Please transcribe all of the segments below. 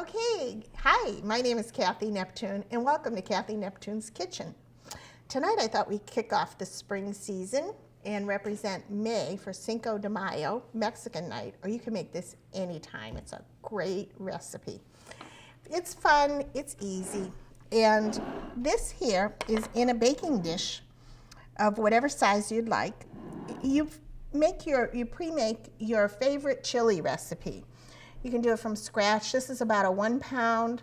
Okay, hi, my name is Cathy Neptune, and welcome to Cathy Neptune's Kitchen. Tonight I thought we'd kick off the spring season and represent May for Cinco de Mayo, Mexican night, or you can make this anytime. It's a great recipe. It's fun, it's easy, and this here is in a baking dish of whatever size you'd like. You pre-make your favorite chili recipe. You can do it from scratch. This is about a 1 pound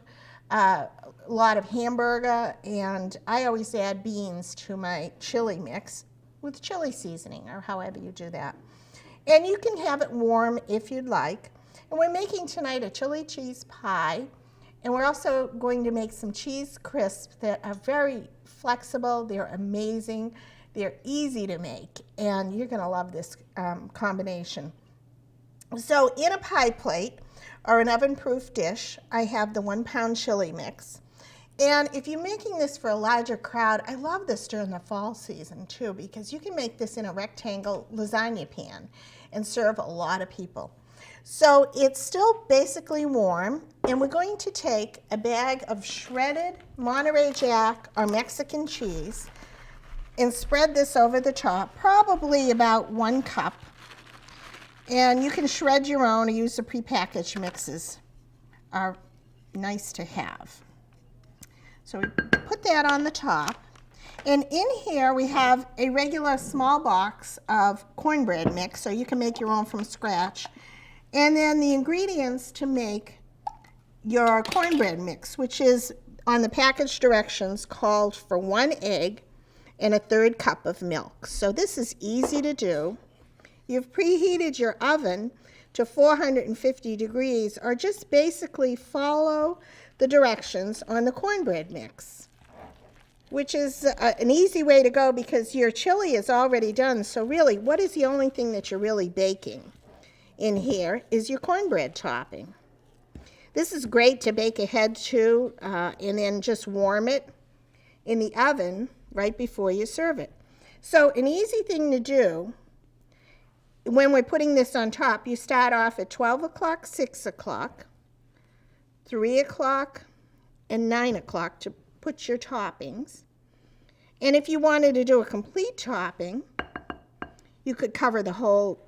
lot of hamburger, and I always add beans to my chili mix with chili seasoning, or however you do that. And you can have it warm if you'd like. And we're making tonight a chili cheese pie, and we're also going to make some cheese crisps that are very flexible. They're amazing. They're easy to make, and you're gonna love this combination. So in a pie plate or an oven-proof dish, I have the 1 pound chili mix. And if you're making this for a larger crowd, I love this during the fall season too, because you can make this in a rectangle lasagna pan and serve a lot of people. So it's still basically warm, and we're going to take a bag of shredded Monterey Jack or Mexican cheese and spread this over the top, probably about 1 cup. And you can shred your own or use the prepackaged mixes. Are nice to have. So we put that on the top. And in here we have a regular small box of cornbread mix, so you can make your own from scratch. And then the ingredients to make your cornbread mix, which is on the package directions called for 1 egg and 1/3 cup of milk. So this is easy to do. You've preheated your oven to 450 degrees, or just basically follow the directions on the cornbread mix, which is an easy way to go because your chili is already done. So really, what is the only thing that you're really baking in here is your cornbread topping. This is great to bake ahead to and then just warm it in the oven right before you serve it. So an easy thing to do when we're putting this on top, you start off at 12 o'clock, 6 o'clock, 3 o'clock, and 9 o'clock to put your toppings. And if you wanted to do a complete topping, you could cover the whole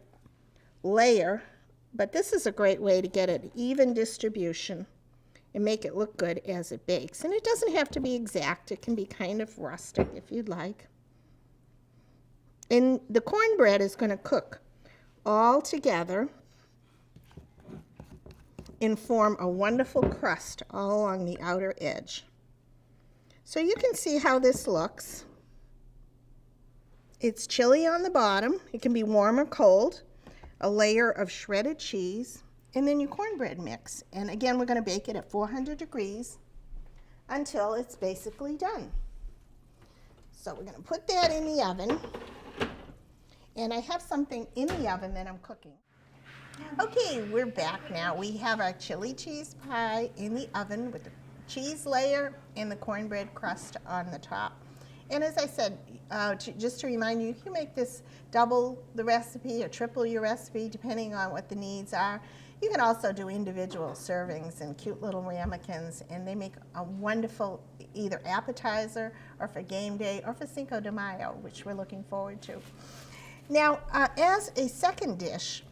layer, but this is a great way to get an even distribution and make it look good as it bakes. And it doesn't have to be exact. It can be kind of rustic if you'd like. And the cornbread is going to cook all together and form a wonderful crust all along the outer edge. So you can see how this looks. It's chili on the bottom. It can be warm or cold. A layer of shredded cheese, and then your cornbread mix. And again, we're going to bake it at 400 degrees until it's basically done. So we're going to put that in the oven. And I have something in the oven that I'm cooking. Okay, we're back now. We have our chili cheese pie in the oven with the cheese layer and the cornbread crust on the top. And as I said, just to remind you, you can make this double the recipe or triple your recipe depending on what the needs are. You can also do individual servings and cute little ramekins, and they make a wonderful either appetizer or for game day or for Cinco de Mayo, which we're looking forward to. Now, as a second dish,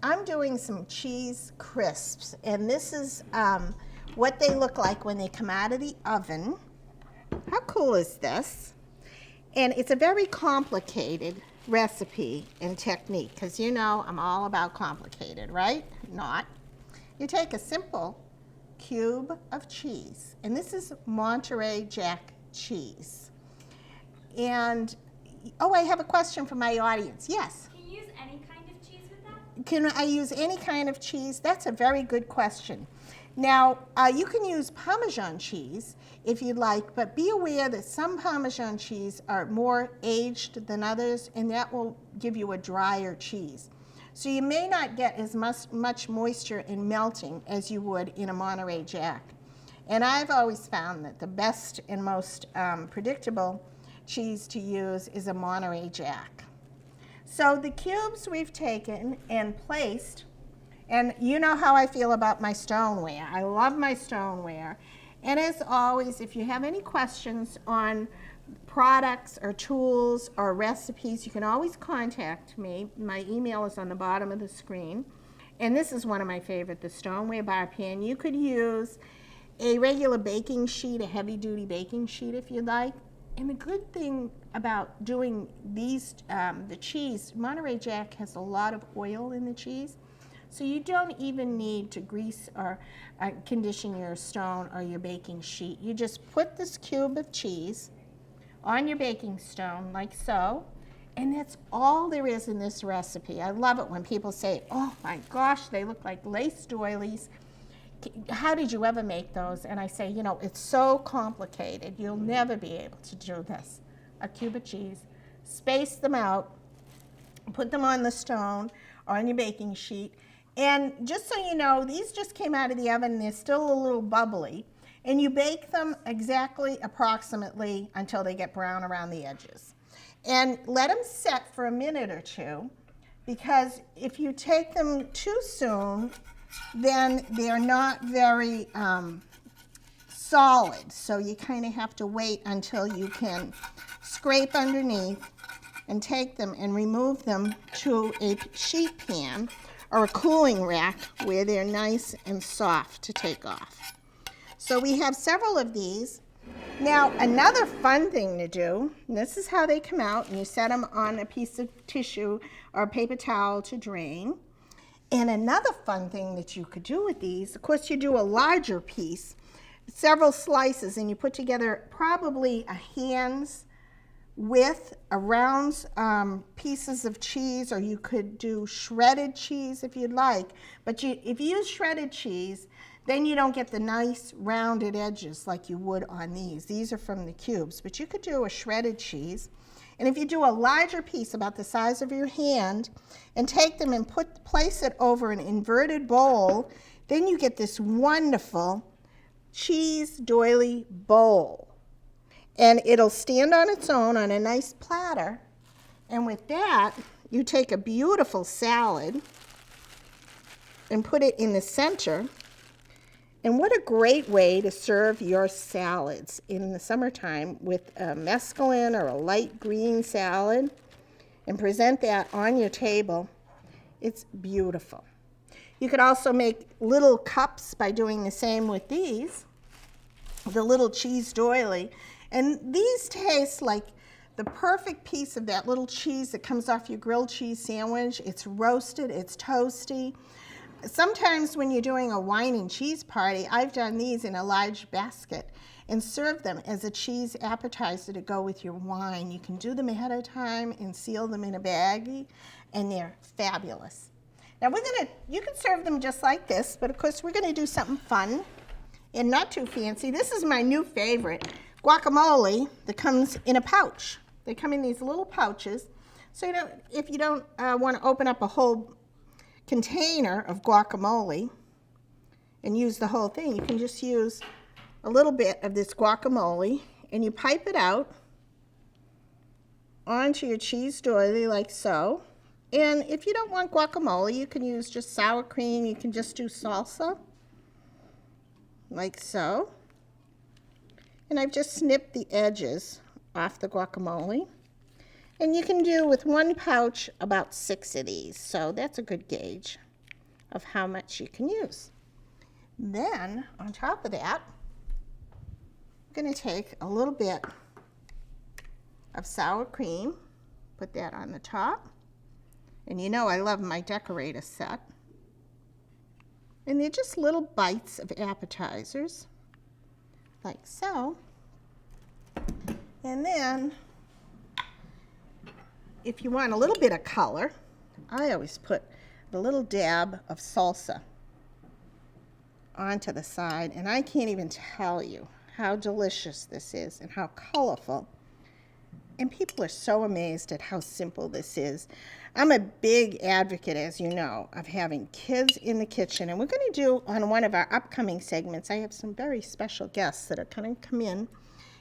I'm doing some cheese crisps, and this is what they look like when they come out of the oven. How cool is this? And it's a very complicated recipe and technique, because you know I'm all about complicated, right? Not. You take a simple cube of cheese, and this is Monterey Jack cheese. And oh, I have a question from my audience. Yes? Can you use any kind of cheese with that? Can I use any kind of cheese? That's a very good question. Now, you can use Parmesan cheese if you'd like, but be aware that some Parmesan cheese are more aged than others, and that will give you a drier cheese. So you may not get as much moisture in melting as you would in a Monterey Jack. And I've always found that the best and most predictable cheese to use is a Monterey Jack. So the cubes we've taken and placed And you know how I feel about my stoneware. I love my stoneware. And as always, if you have any questions on products or tools or recipes, you can always contact me. My email is on the bottom of the screen. And this is one of my favorite, the stoneware bar pan. You could use a regular baking sheet, a heavy-duty baking sheet if you'd like. And the good thing about doing these, the cheese, Monterey Jack has a lot of oil in the cheese. So you don't even need to grease or condition your stone or your baking sheet. You just put this cube of cheese on your baking stone like so, and that's all there is in this recipe. I love it when people say, oh my gosh, they look like lace doilies. How did you ever make those? And I say, you know, it's so complicated. You'll never be able to do this. A cube of cheese, space them out, put them on the stone or on your baking sheet. And just so you know, these just came out of the oven and they're still a little bubbly. And you bake them exactly, approximately, until they get brown around the edges. And let them set for a minute or two, because if you take them too soon, then they're not very solid. So you kind of have to wait until you can scrape underneath and take them and remove them to a sheet pan or a cooling rack where they're nice and soft to take off. So we have several of these. Now, another fun thing to do, and this is how they come out, and you set them on a piece of tissue or a paper towel to drain. And another fun thing that you could do with these, of course, you do a larger piece, several slices, and you put together probably a hand's width around pieces of cheese, or you could do shredded cheese if you'd like. But if you use shredded cheese, then you don't get the nice rounded edges like you would on these. These are from the cubes, but you could do a shredded cheese. And if you do a larger piece about the size of your hand and take them and place it over an inverted bowl, then you get this wonderful cheese doily bowl. And it'll stand on its own on a nice platter. And with that, you take a beautiful salad and put it in the center. And what a great way to serve your salads in the summertime with a mesclun or a light green salad and present that on your table. It's beautiful. You could also make little cups by doing the same with these, the little cheese doily. And these taste like the perfect piece of that little cheese that comes off your grilled cheese sandwich. It's roasted, it's toasty. Sometimes when you're doing a wine and cheese party, I've done these in a large basket and served them as a cheese appetizer to go with your wine. You can do them ahead of time and seal them in a baggie, and they're fabulous. Now you can serve them just like this, but of course we're gonna do something fun and not too fancy. This is my new favorite, guacamole that comes in a pouch. They come in these little pouches. So if you don't want to open up a whole container of guacamole and use the whole thing, you can just use a little bit of this guacamole and you pipe it out onto your cheese doily like so. And if you don't want guacamole, you can use just sour cream. You can just do salsa like so. And I've just snipped the edges off the guacamole. And you can do with one pouch about 6 of these. So that's a good gauge of how much you can use. Then on top of that, I'm going to take a little bit of sour cream, put that on the top. And you know I love my decorator set. And they're just little bites of appetizers, like so. And then, if you want a little bit of color, I always put the little dab of salsa onto the side, and I can't even tell you how delicious this is and how colorful. And people are so amazed at how simple this is. I'm a big advocate, as you know, of having kids in the kitchen, and we're going to do on one of our upcoming segments, I have some very special guests that are going to come in,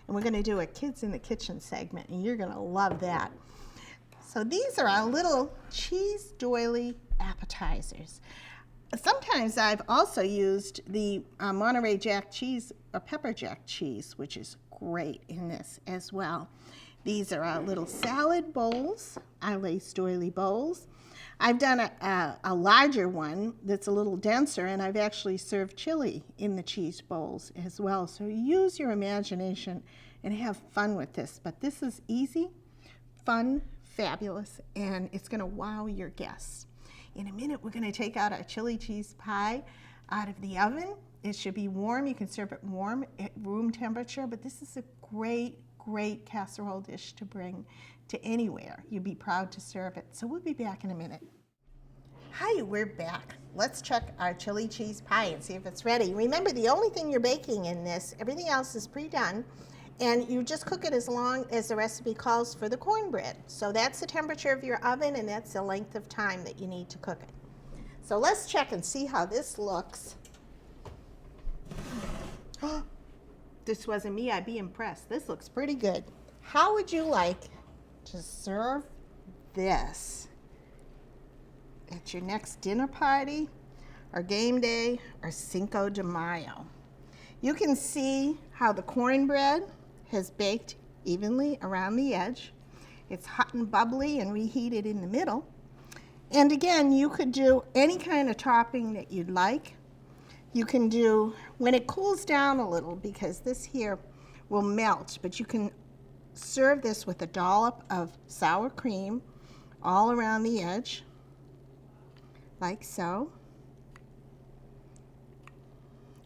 and we're going to do a Kids in the Kitchen segment, and you're going to love that. So these are our little cheese doily appetizers. sometimes I've also used the Monterey Jack cheese or pepper jack cheese, which is great in this as well. These are our little salad bowls, our lace doily bowls. I've done a larger one that's a little denser, and I've actually served chili in the cheese bowls as well. So use your imagination and have fun with this. But this is easy, fun, fabulous, and it's going to wow your guests. In a minute, we're going to take out our chili cheese pie out of the oven. It should be warm. You can serve it warm at room temperature, but this is a great casserole dish to bring to anywhere. You'd be proud to serve it. So we'll be back in a minute. Hi, we're back. Let's check our chili cheese pie and see if it's ready. Remember, the only thing you're baking in this, everything else is pre-done, and you just cook it as long as the recipe calls for the cornbread. So that's the temperature of your oven, and that's the length of time that you need to cook it. So let's check and see how this looks. This wasn't me, I'd be impressed. This looks pretty good. How would you like to serve this at your next dinner party or game day or Cinco de Mayo? You can see how the cornbread has baked evenly around the edge. It's hot and bubbly and reheated in the middle. And again, you could do any kind of topping that you'd like. You can do, when it cools down a little, because this here will melt, but you can serve this with a dollop of sour cream all around the edge, like so.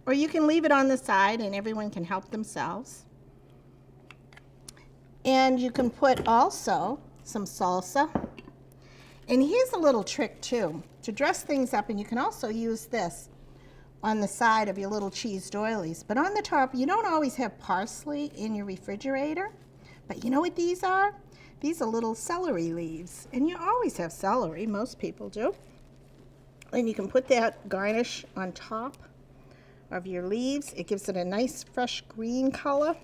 Or you can leave it on the side and everyone can help themselves. And you can put also some salsa. And here's a little trick too, to dress things up, and you can also use this on the side of your little cheese doilies. But on the top, you don't always have parsley in your refrigerator. But you know what these are? These are little celery leaves. And you always have celery, most people do. And you can put that garnish on top of your leaves. It gives it a nice fresh green color,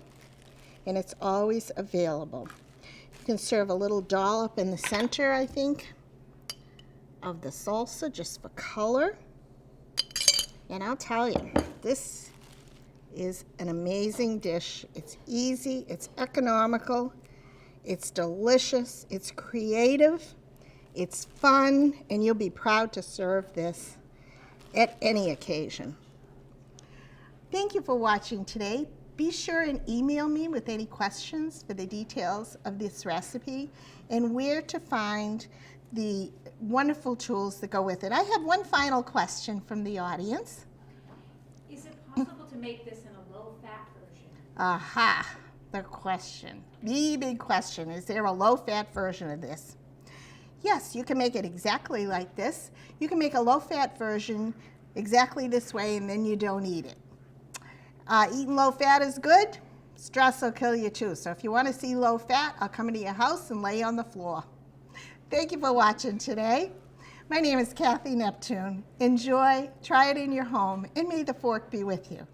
and it's always available. You can serve a little dollop in the center, I think, of the salsa just for color. And I'll tell you, this is an amazing dish. It's easy, it's economical, it's delicious, it's creative, it's fun, and you'll be proud to serve this at any occasion. Thank you for watching today. Be sure and email me with any questions for the details of this recipe and where to find the wonderful tools that go with it. I have one final question from the audience. Is it possible to make this in a low-fat version? Aha, the question. The big question. Is there a low-fat version of this? Yes, you can make it exactly like this. You can make a low-fat version exactly this way, and then you don't eat it. Eating low-fat is good. Stress will kill you too. So if you want to see low-fat, I'll come into your house and lay on the floor. Thank you for watching today. My name is Cathy Neptune. Enjoy, try it in your home, and may the fork be with you.